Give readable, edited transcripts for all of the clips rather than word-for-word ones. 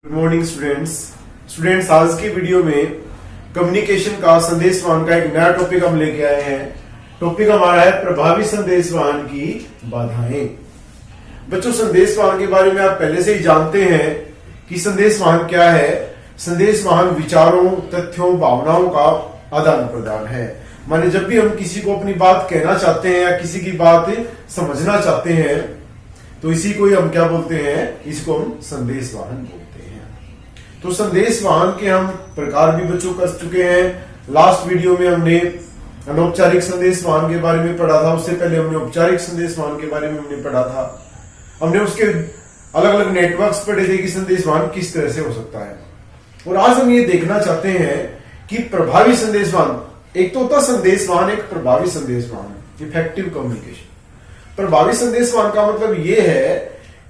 Good morning students आज की video में कम्युनिकेशन का संदेशवाहन का एक नया टॉपिक हम लेके आए हैं। टॉपिक हमारा है प्रभावी संदेशवाहन की बाधाएं। बच्चों, संदेशवाहन के बारे में आप पहले से ही जानते हैं कि संदेशवाहन क्या है। संदेशवाहन विचारों, तथ्यों, भावनाओं का आदान प्रदान है। माने जब भी हम किसी को अपनी बात कहना चाहते हैं या किसी की बात समझना चाहते हैं तो इसी को ही हम क्या बोलते हैं, इसको हम संदेशवाहन बोलते हैं। तो संदेशवाहन के हम प्रकार भी बच्चों कर चुके हैं। लास्ट वीडियो में हमने अनौपचारिक संदेशवाहन के बारे में पढ़ा था, उससे पहले हमने औपचारिक संदेशवाहन के बारे में हमने पढ़ा था। हमने उसके अलग अलग नेटवर्क्स पढ़े थे कि संदेशवाहन किस तरह से हो सकता है। और आज हम ये देखना चाहते हैं कि प्रभावी संदेशवाहन, एक तो होता संदेशवाहन, एक प्रभावी संदेशवाहन, इफेक्टिव कम्युनिकेशन। प्रभावी संदेशवाहन का मतलब यह है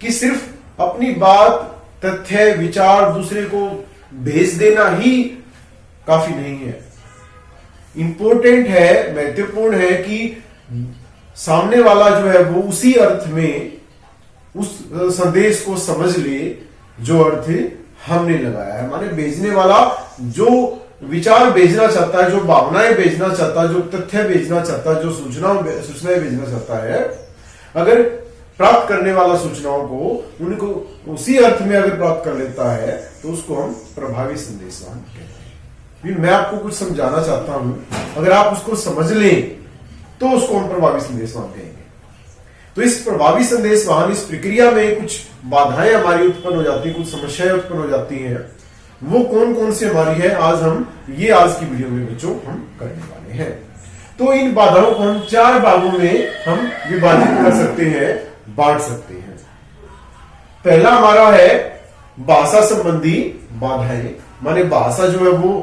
कि सिर्फ अपनी बात, तथ्य, विचार दूसरे को भेज देना ही काफी नहीं है। इंपॉर्टेंट है, महत्वपूर्ण है कि सामने वाला जो है वो उसी अर्थ में उस संदेश को समझ ले जो अर्थ हमने लगाया है। माने भेजने वाला जो विचार भेजना चाहता है, जो भावनाएं भेजना चाहता है, जो तथ्य भेजना चाहता है, जो सूचनाएं भेजना चाहता है, अगर प्राप्त करने वाला सूचनाओं को उनको उसी अर्थ में अगर प्राप्त कर लेता है तो उसको हम प्रभावी संदेशवाहन कहते हैं। मैं आपको कुछ समझाना चाहता हूं, अगर आप उसको समझ लें तो उसको हम प्रभावी संदेशवाहन कहेंगे। तो इस प्रभावी संदेशवाहन, इस प्रक्रिया में कुछ बाधाएं हमारी उत्पन्न हो जाती है, कुछ समस्याएं उत्पन्न हो जाती हैं। वो कौन कौन सी हमारी है, आज की वीडियो में बच्चों हम करने वाले हैं। तो इन बाधाओं को हम 4 भागों में हम विभाजित कर सकते हैं, बांट सकते हैं। पहला हमारा है भाषा संबंधी बाधाएं। माने भाषा जो है वो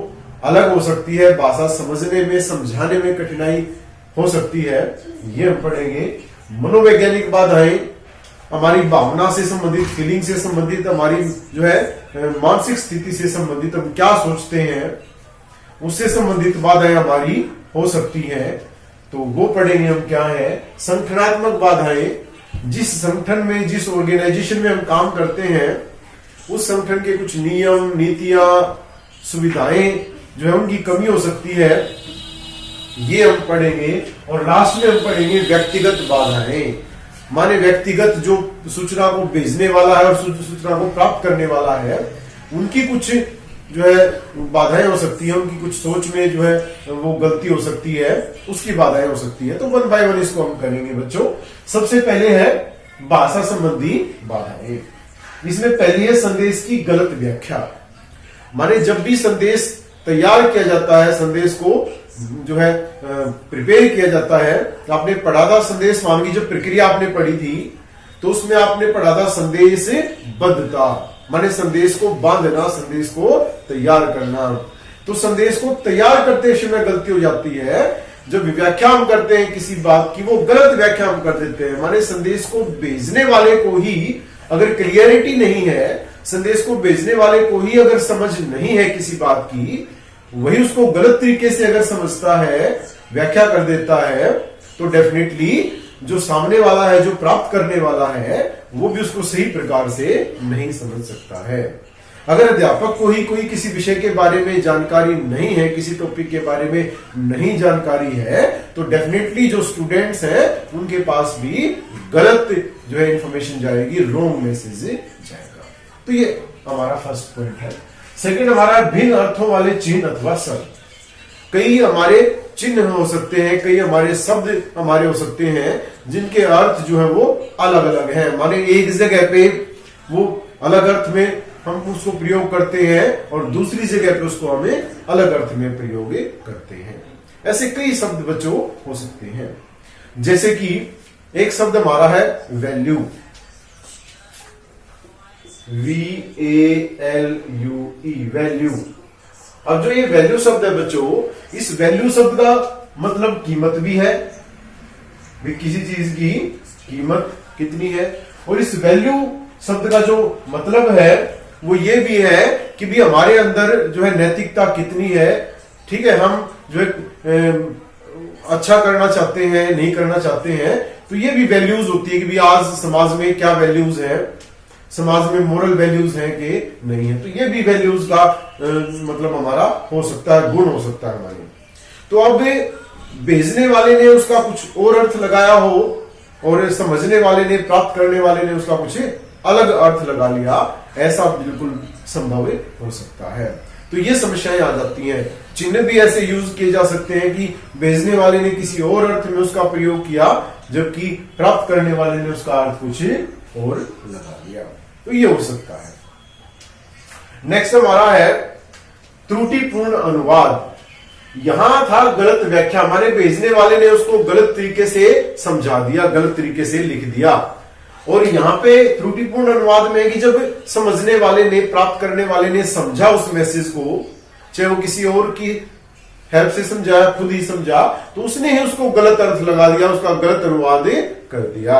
अलग हो सकती है, भाषा समझने में, समझाने में कठिनाई हो सकती है, ये हम पढ़ेंगे। मनोवैज्ञानिक बाधाएं, हमारी भावना से संबंधित, फीलिंग से संबंधित, हमारी जो है मानसिक स्थिति से संबंधित, हम क्या सोचते हैं उससे संबंधित बाधाएं हमारी हो सकती हैं, तो वो पढ़ेंगे हम। क्या है संगठनात्मक बाधाएं, जिस संगठन में, जिस ऑर्गेनाइजेशन में हम काम करते हैं उस संगठन के कुछ नियम, नीतियां, सुविधाएं जो है उनकी कमी हो सकती है, ये हम पढ़ेंगे। और लास्ट में हम पढ़ेंगे व्यक्तिगत बाधाएं। माने व्यक्तिगत जो सूचना को भेजने वाला है और सूचना को प्राप्त करने वाला है, उनकी कुछ जो है बाधाएं हो सकती है, उनकी कुछ सोच में जो है वो गलती हो सकती है, उसकी बाधाएं हो सकती है। तो 1 बाय 1 इसको हम करेंगे बच्चों। सबसे पहले है भाषा संबंधी बाधाएं। इसमें पहली है संदेश की गलत व्याख्या। माने जब भी संदेश तैयार किया जाता है, संदेश को जो है प्रिपेयर किया जाता है, तो आपने पढ़ा था संदेशवाहन की जो प्रक्रिया आपने पढ़ी थी, तो उसमें आपने पढ़ा था संदेश बद्धता। माने संदेश को बांधना, संदेश को तैयार करना। तो संदेश को तैयार करते समय गलती हो जाती है, जब व्याख्या हम करते हैं किसी बात की, वो गलत व्याख्या हम कर देते हैं। माने संदेश को भेजने वाले को ही अगर क्लियरिटी नहीं है, संदेश को भेजने वाले को ही अगर समझ नहीं है किसी बात की, वही उसको गलत तरीके से अगर समझता है, व्याख्या कर देता है, तो डेफिनेटली जो सामने वाला है, जो प्राप्त करने वाला है, वो भी उसको सही प्रकार से नहीं समझ सकता है। अगर अध्यापक को ही कोई किसी विषय के बारे में जानकारी नहीं है, किसी टॉपिक के बारे में नहीं जानकारी है, तो डेफिनेटली जो स्टूडेंट्स हैं उनके पास भी गलत जो है इंफॉर्मेशन जाएगी, रॉन्ग मैसेज जाएगा। तो ये हमारा फर्स्ट पॉइंट है। सेकंड हमारा भिन्न अर्थों वाले चिन्ह अथवा शब्द। कई हमारे चिन्ह हो सकते हैं, कई हमारे शब्द हमारे हो सकते हैं जिनके अर्थ जो है वो अलग अलग हैं। माने एक जगह पे वो अलग अर्थ में हम उसको प्रयोग करते हैं और दूसरी जगह पे उसको हमें अलग अर्थ में प्रयोग करते हैं। ऐसे कई शब्द बच्चों हो सकते हैं। जैसे कि एक शब्द हमारा है वैल्यू, VALUE, वैल्यू। अब जो ये वैल्यू शब्द है बच्चों, इस वैल्यू शब्द का मतलब कीमत भी है, भी किसी चीज की कीमत कितनी है। और इस वैल्यू शब्द का जो मतलब है वो ये भी है कि भी हमारे अंदर जो है नैतिकता कितनी है। ठीक है, हम जो है अच्छा करना चाहते हैं, नहीं करना चाहते हैं, तो ये भी वैल्यूज होती है कि भी आज समाज में क्या वैल्यूज है। समाज में मोरल वैल्यूज हैं कि नहीं है, तो ये भी वैल्यूज का मतलब हमारा हो सकता है, गुण हो सकता है हमारे। तो अब भेजने वाले ने उसका कुछ और अर्थ लगाया हो और समझने वाले ने, प्राप्त करने वाले ने उसका कुछ अलग अर्थ लगा लिया, ऐसा बिल्कुल संभव हो सकता है। तो ये समस्याएं आ जाती हैं। चिन्ह भी ऐसे यूज किए जा सकते हैं कि भेजने वाले ने किसी और अर्थ में उसका प्रयोग किया, जबकि प्राप्त करने वाले ने उसका अर्थ कुछ और लगा लिया, तो ये हो सकता है। नेक्स्ट हमारा है त्रुटिपूर्ण अनुवाद। यहां था गलत व्याख्या, हमारे भेजने वाले ने उसको गलत तरीके से समझा दिया, गलत तरीके से लिख दिया। और यहां पे त्रुटिपूर्ण अनुवाद में है कि जब समझने वाले ने, प्राप्त करने वाले ने समझा उस मैसेज को, चाहे वो किसी और की हेल्प से समझा, खुद ही समझा, तो उसने ही उसको गलत अर्थ लगा दिया, उसका गलत अनुवाद कर दिया,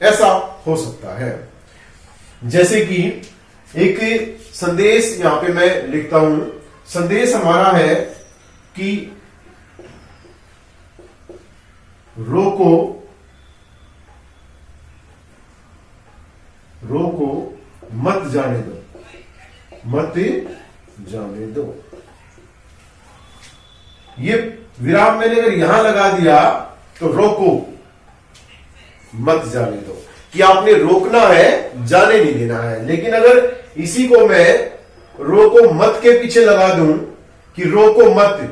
ऐसा हो सकता है। जैसे कि एक संदेश यहां पे मैं लिखता हूं, संदेश हमारा है कि रोको मत जाने दो, मत जाने दो। ये विराम मैंने अगर यहां लगा दिया तो रोको मत जाने दो, कि आपने रोकना है, जाने नहीं देना है। लेकिन अगर इसी को मैं रोको मत के पीछे लगा दूं कि रोको मत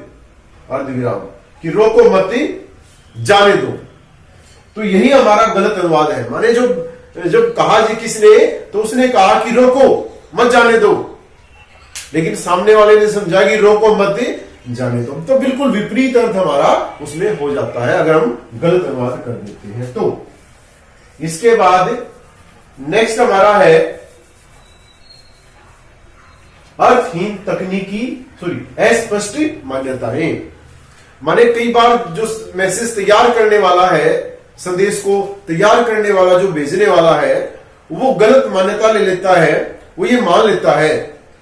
अर्धविराम, कि रोको मत जाने दो, तो यही हमारा गलत अनुवाद है। माने जब कहा जी किसने, तो उसने कहा कि रोको मत जाने दो, लेकिन सामने वाले ने समझा कि रोको मत जाने दो, तो बिल्कुल विपरीत अर्थ हमारा उसमें हो जाता है अगर हम गलत अनुवाद कर देते हैं तो। इसके बाद नेक्स्ट हमारा है अर्थहीन तकनीकी अस्पष्ट मान्यताएं। माने कई बार जो मैसेज तैयार करने वाला है, संदेश को तैयार करने वाला, जो भेजने वाला है, वो गलत मान्यता ले लेता है। वो ये मान लेता है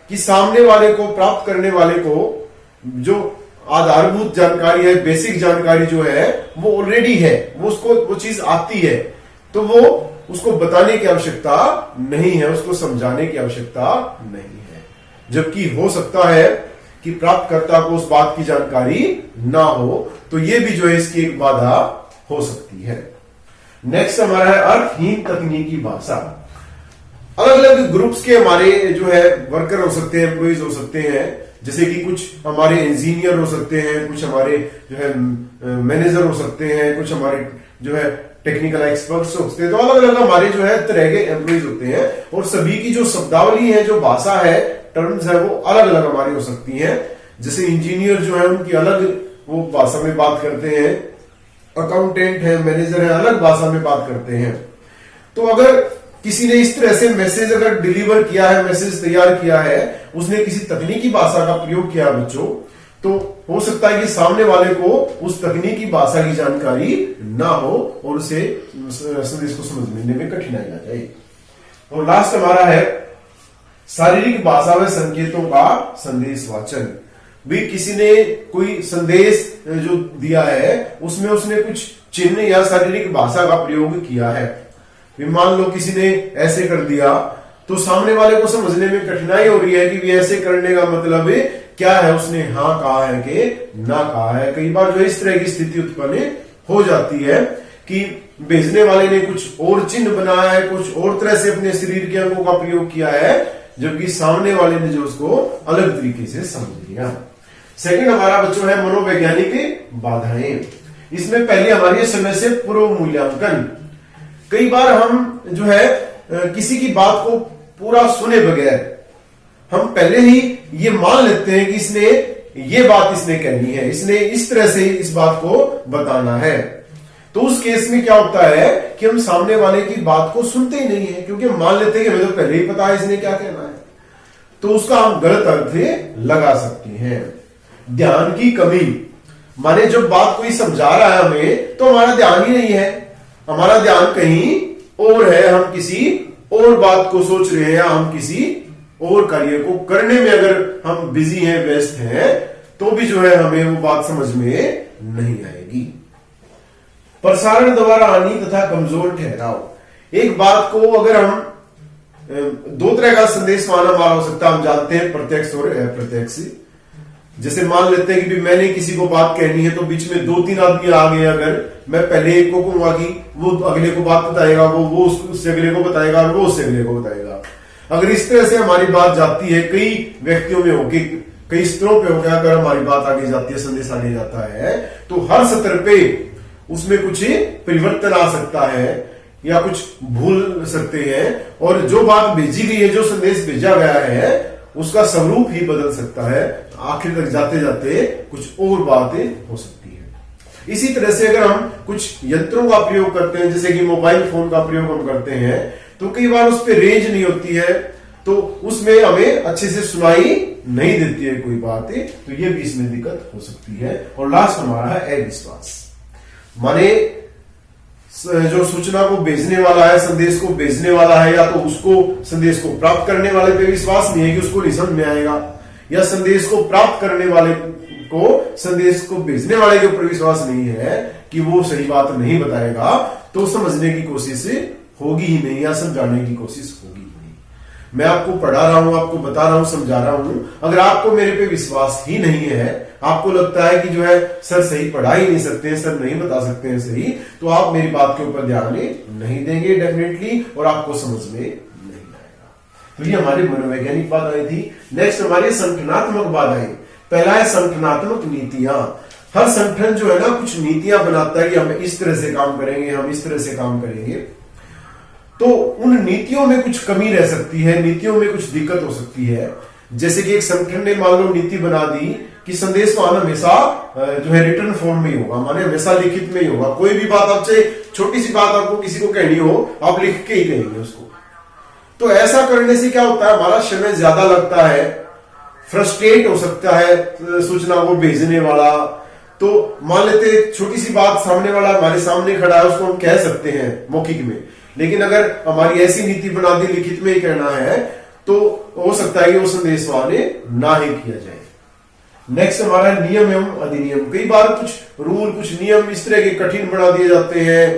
कि सामने वाले को, प्राप्त करने वाले को जो आधारभूत जानकारी है, बेसिक जानकारी जो है वो ऑलरेडी है, वो उसको वो चीज आती है, तो वो उसको बताने की आवश्यकता नहीं है, उसको समझाने की आवश्यकता नहीं है। जबकि हो सकता है कि प्राप्तकर्ता को उस बात की जानकारी ना हो, तो ये भी जो है इसकी एक बाधा हो सकती है। नेक्स्ट हमारा है अर्थहीन तकनीकी भाषा। अलग अलग ग्रुप्स के हमारे जो है वर्कर हो सकते हैं, एम्प्लॉइज हो सकते हैं, जैसे कि कुछ हमारे इंजीनियर हो सकते हैं, कुछ हमारे जो है मैनेजर हो सकते हैं, कुछ हमारे जो है टेक्निकल एक्सपर्ट्स हो सकते हैं। तो अलग अलग हमारे जो है तरह के एम्प्लॉइज होते हैं, और सभी की जो शब्दावली है, जो भाषा है, टर्म्स है, वो अलग अलग हमारी हो सकती है। जैसे इंजीनियर जो है उनकी अलग वो भाषा में बात करते हैं, अकाउंटेंट है, मैनेजर है, अलग भाषा में बात करते हैं। तो अगर किसी ने इस तरह से मैसेज अगर डिलीवर किया है, मैसेज तैयार किया है, उसने किसी तकनीकी भाषा का प्रयोग किया बच्चों, तो हो सकता है कि सामने वाले को उस तकनीकी भाषा की जानकारी ना हो और उसे संदेश को समझने में कठिनाई आ जाए। और लास्ट हमारा है शारीरिक भाषा व संकेतों का संदेश वाचन। भी किसी ने कोई संदेश जो दिया है उसमें उसने कुछ चिन्ह या शारीरिक भाषा का प्रयोग किया है। मान लो किसी ने ऐसे कर दिया, तो सामने वाले को समझने में कठिनाई हो रही है कि ऐसे करने का मतलब क्या है, उसने हाँ कहा है कि ना कहा है। कई बार जो इस तरह की स्थिति उत्पन्न हो जाती है कि भेजने वाले ने कुछ और चिन्ह बनाया है, कुछ और तरह से अपने शरीर के अंगों का प्रयोग किया है, जबकि सामने वाले ने जो उसको अलग तरीके से समझ लिया। सेकंड हमारा बच्चों है मनोवैज्ञानिक बाधाएं। इसमें पहले हमारी समय से पूर्व मूल्यांकन। कई बार हम जो है किसी की बात को पूरा सुने बगैर हम पहले ही ये मान लेते हैं कि इसने ये बात इसने कहनी है, इसने इस तरह से इस बात को बताना है। तो उस केस में क्या होता है कि हम सामने वाले की बात को सुनते ही नहीं है, क्योंकि हम मान लेते हैं कि हमें तो पहले ही पता है इसने क्या कहना है, तो उसका हम गलत अर्थ लगा सकते हैं। ध्यान की कमी, माने जब बात कोई समझा रहा है हमें, तो हमारा ध्यान ही नहीं है, हमारा ध्यान कहीं और है, हम किसी और बात को सोच रहे हैं, हम किसी और कार्य को करने में अगर हम बिजी हैं, व्यस्त हैं, तो भी जो है हमें वो बात समझ में नहीं आएगी। प्रसारण द्वारा हानि तथा कमजोर ठहराव। एक बात को अगर हम दो तरह का संदेशवाहन हमारा हो सकता है, हम जानते हैं, प्रत्यक्ष और अप्रत्यक्ष। जैसे मान लेते हैं कि भी मैंने किसी को बात कहनी है, तो बीच में दो तीन आदमी आ गए, अगर मैं पहले एक को कहूंगा कि वो अगले को बात बताएगा, वो उससे अगले को बताएगा और वो उससे अगले को बताएगा। अगर इस तरह से हमारी बात जाती है कई व्यक्तियों में होके, कई स्तरों पे होकर अगर हमारी बात आगे जाती है, संदेश आगे जाता है, तो हर सत्र पे उसमें कुछ परिवर्तन आ सकता है या कुछ भूल सकते हैं, और जो बात भेजी गई है, जो संदेश भेजा गया है, उसका स्वरूप ही बदल सकता है। आखिर तक जाते जाते कुछ और बातें हो सकती है। इसी तरह से अगर हम कुछ यंत्रों का प्रयोग करते हैं, जैसे कि मोबाइल फोन का प्रयोग हम करते हैं, तो कई बार उस पर रेंज नहीं होती है, तो उसमें हमें अच्छे से सुनाई नहीं देती है कोई बात, तो ये भी इसमें दिक्कत हो सकती है। और लास्ट हमारा है अविश्वास, माने जो सूचना को भेजने वाला है, संदेश को भेजने वाला है, या तो उसको संदेश को प्राप्त करने वाले पे विश्वास नहीं है कि उसको नहीं समझ में आएगा, या संदेश को प्राप्त करने वाले को संदेश को भेजने वाले के ऊपर विश्वास नहीं है कि वो सही बात नहीं बताएगा, तो समझने की कोशिश होगी ही नहीं या समझाने की कोशिश होगी ही नहीं। मैं आपको पढ़ा रहा हूं, आपको बता रहा हूं, समझा रहा हूं, अगर आपको मेरे पे विश्वास ही नहीं है, आपको लगता है कि जो है सर सही पढ़ा ही नहीं सकते, सर नहीं बता सकते हैं सही, तो आप मेरी बात के ऊपर ध्यान नहीं देंगे डेफिनेटली, और आपको समझ में नहीं आएगा। तो ये हमारी मनोवैज्ञानिक बाधाएं थी। नेक्स्ट हमारी संगठनात्मक बाधाएं। पहला है संगठनात्मक नीतियां। हर संगठन जो है ना कुछ नीतियां बनाता है कि हम इस तरह से काम करेंगे, हम इस तरह से काम करेंगे, तो उन नीतियों में कुछ कमी रह सकती है, नीतियों में कुछ दिक्कत हो सकती है। जैसे कि एक संगठन ने मान लो नीति बना दी कि संदेशवाहन हमेशा जो है रिटर्न फॉर्म में ही होगा, माने हमेशा लिखित में ही होगा। कोई भी बात आपसे, छोटी सी बात आपको किसी को कहनी हो, आप लिख के ही कहेंगे उसको। तो ऐसा करने से क्या होता है, हमारा समय ज्यादा लगता है, फ्रस्ट्रेट हो सकता है सूचना को भेजने वाला। तो मान लेते छोटी सी बात सामने वाला हमारे सामने खड़ा है, उसको हम कह सकते हैं मौखिक में, लेकिन अगर हमारी ऐसी नीति बना दी लिखित में ही कहना है, तो हो सकता है कि वो संदेशवाहन ना ही किया जाए। नेक्स्ट हमारा नियम एवं अधिनियम। कई बार कुछ रूल, कुछ नियम इस तरह के कठिन बना दिए जाते हैं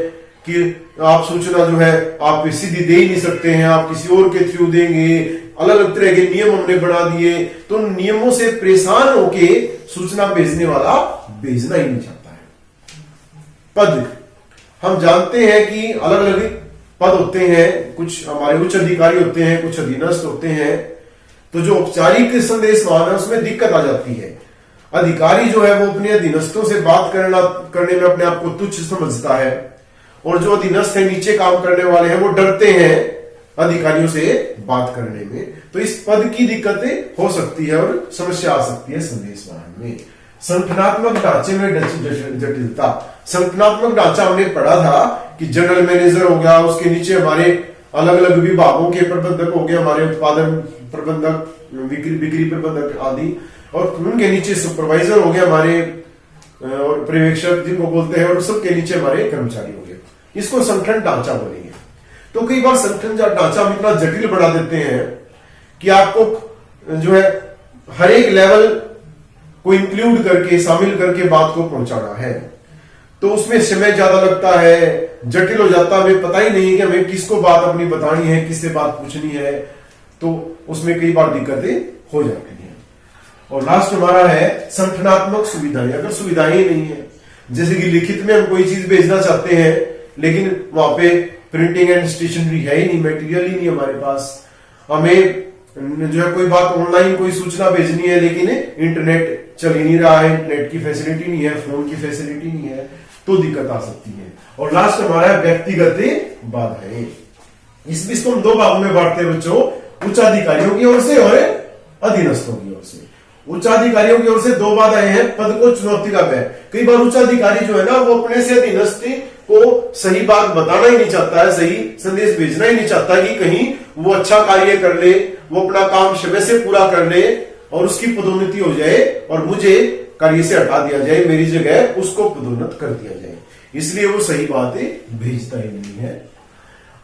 कि आप सूचना जो है आप सीधी दे ही नहीं सकते हैं, आप किसी और के थ्रू देंगे। अलग अलग तरह के नियम हमने बना दिए, तो नियमों से परेशान होके सूचना भेजने वाला भेजना ही नहीं चाहता है। पद, हम जानते हैं कि अलग अलग पद होते हैं, कुछ हमारे उच्च अधिकारी होते हैं, कुछ अधीनस्थ होते हैं। तो जो औपचारिक संदेशवाहन है उसमें दिक्कत आ जाती है। अधिकारी जो है वो अपने अधीनस्थों से बात करने में अपने आप को तुच्छ समझता है, और जो अधीनस्थ है, नीचे काम करने वाले हैं, वो डरते हैं अधिकारियों से बात करने में। तो इस पद की दिक्कतें हो सकती है और समस्या आ सकती है संदेशवाहन में। संगठनात्मक ढांचे में जटिलता। संगठनात्मक ढांचा हमने पढ़ा था कि जनरल मैनेजर हो गया, उसके नीचे हमारे अलग अलग विभागों के प्रबंधक हो गए, हमारे उत्पादन प्रबंधक, बिक्री प्रबंधक आदि, और उनके नीचे सुपरवाइजर हो गया हमारे, और पर्यवेक्षक जिनको बोलते हैं, और सबके नीचे हमारे कर्मचारी हो गए। इसको संगठन ढांचा बोलेंगे। तो कई बार संगठन ढांचा हम इतना जटिल बना देते हैं कि आपको जो है हर एक लेवल को इंक्लूड करके, शामिल करके बात को पहुंचाना है, तो उसमें समय ज्यादा लगता है, जटिल हो जाता है, हमें पता ही नहीं है कि हमें किसको बात अपनी बतानी है, किससे बात पूछनी है, तो उसमें कई बार दिक्कतें हो जाती हैं। और लास्ट हमारा है संगठनात्मक सुविधाएं। अगर सुविधाएं नहीं है, जैसे कि लिखित में हम कोई चीज भेजना चाहते हैं, लेकिन वहां पे प्रिंटिंग एंड स्टेशनरी है ही नहीं, मटेरियल ही नहीं हमारे पास। हमें जो है कोई बात ऑनलाइन कोई सूचना भेजनी है, लेकिन इंटरनेट चल ही नहीं रहा है, इंटरनेट की फैसिलिटी नहीं है, फोन की फैसिलिटी नहीं है, तो दिक्कत आ सकती है। और लास्ट हमारा व्यक्तिगत बाधाएं। इसको हम दो भागों में बांटते हैं बच्चों, उच्चाधिकारियों की ओर से और अधीनस्थों की ओर से। उच्चाधिकारियों की ओर से दो बाधाएं हैं। पद को चुनौती का भय। कई बार उच्चाधिकारी जो है ना, वो अपने से अधीनस्थ को सही बात बताना ही नहीं चाहता है, सही संदेश भेजना ही नहीं चाहता कि कहीं वो अच्छा कार्य कर ले, वो अपना काम समय से पूरा कर ले और उसकी पदोन्नति हो जाए, और मुझे कार्य से हटा दिया जाए, मेरी जगह उसको पदोन्नत कर दिया जाए। इसलिए वो सही बातें भेजता ही नहीं है।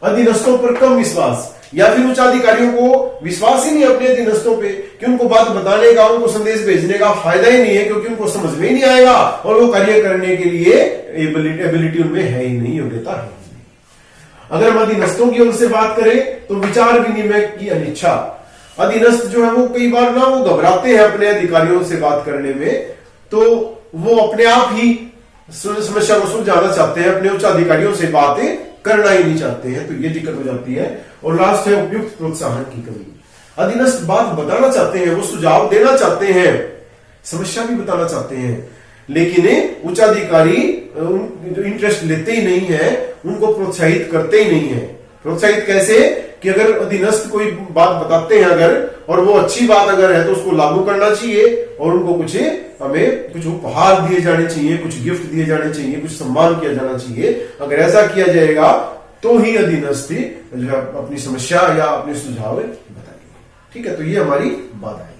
अधीनस्थों पर कम विश्वास, या फिर उच्चाधिकारियों को विश्वास ही नहीं अपने अधीनस्थों पे कि उनको बात बताने का, उनको संदेश भेजने का फायदा ही नहीं है, क्योंकि उनको समझ में ही नहीं आएगा और वो कार्य करने के लिए एबिलिटी उनमें है ही नहीं, योग्यता है ही नहीं। अगर हम अधीनस्थों की ओर से बात करें तो विचार विनिमय की अनिच्छा। अधीनस्थ जो है वो कई बार ना वो घबराते हैं अपने अधिकारियों से बात करने में, तो वो अपने आप ही समस्या को सुलझाना चाहते हैं, अपने उच्च अधिकारियों से बातें करना ही नहीं चाहते हैं, तो ये दिक्कत हो जाती है। और लास्ट है उपयुक्त प्रोत्साहन की कमी। अधीनस्थ बात बताना चाहते हैं, वो सुझाव देना चाहते हैं, समस्या भी बताना चाहते हैं, लेकिन उच्च अधिकारी इंटरेस्ट लेते ही नहीं है, उनको प्रोत्साहित करते ही नहीं है। प्रोत्साहित कैसे कि अगर अधीनस्थ कोई बात बताते हैं अगर, और वो अच्छी बात अगर है तो उसको लागू करना चाहिए, और उनको हमें कुछ उपहार दिए जाने चाहिए, कुछ गिफ्ट दिए जाने चाहिए, कुछ सम्मान किया जाना चाहिए। अगर ऐसा किया जाएगा तो ही अधीनस्थ जो है अपनी समस्या या अपने सुझाव बताएंगे। ठीक है, तो ये हमारी बात है।